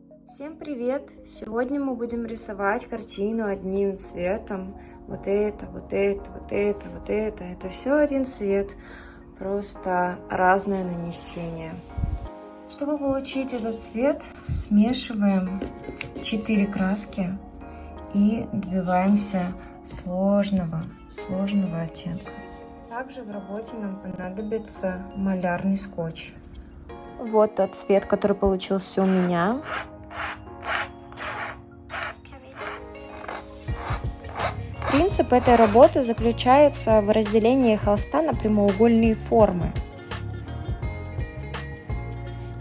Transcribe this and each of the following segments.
Всем привет! Сегодня мы будем рисовать картину одним цветом. Вот это, вот это, вот это, вот это. Это все один цвет, просто разное нанесение. Чтобы получить этот цвет, смешиваем 4 краски и добиваемся сложного оттенка. Также в работе нам понадобится малярный скотч. Вот тот цвет, который получился у меня. Принцип этой работы заключается в разделении холста на прямоугольные формы.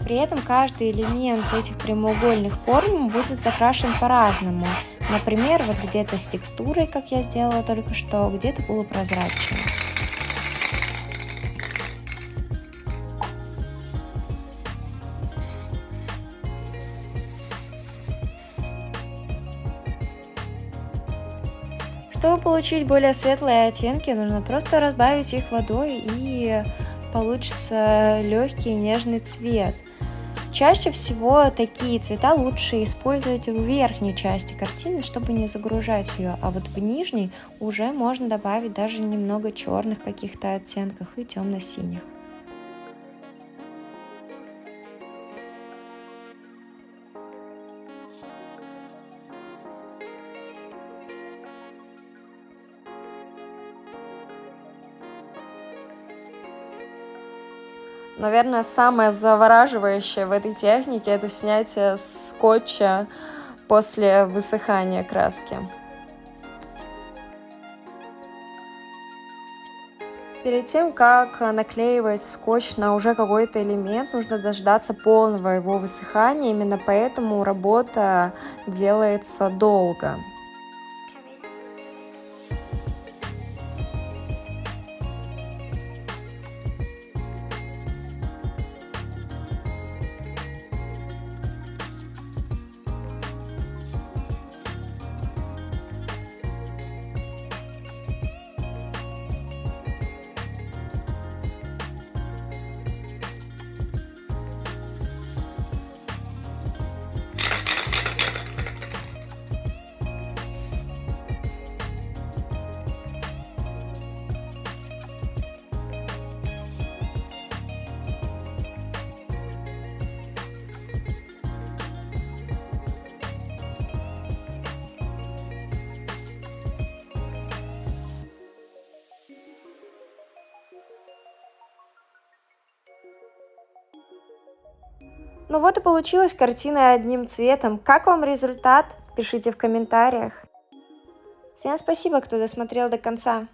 При этом каждый элемент этих прямоугольных форм будет закрашен по-разному. Например, вот где-то с текстурой, как я сделала только что, где-то полупрозрачным. Чтобы получить более светлые оттенки, нужно просто разбавить их водой, и получится легкий нежный цвет. Чаще всего такие цвета лучше использовать в верхней части картины, чтобы не загружать ее, а вот в нижней уже можно добавить даже немного черных каких-то оттенков и темно-синих. Наверное, самое завораживающее в этой технике — это снятие скотча после высыхания краски. Перед тем, как наклеивать скотч на уже какой-то элемент, нужно дождаться полного его высыхания. Именно поэтому работа делается долго. Ну вот и получилась картина одним цветом. Как вам результат? Пишите в комментариях. Всем спасибо, кто досмотрел до конца.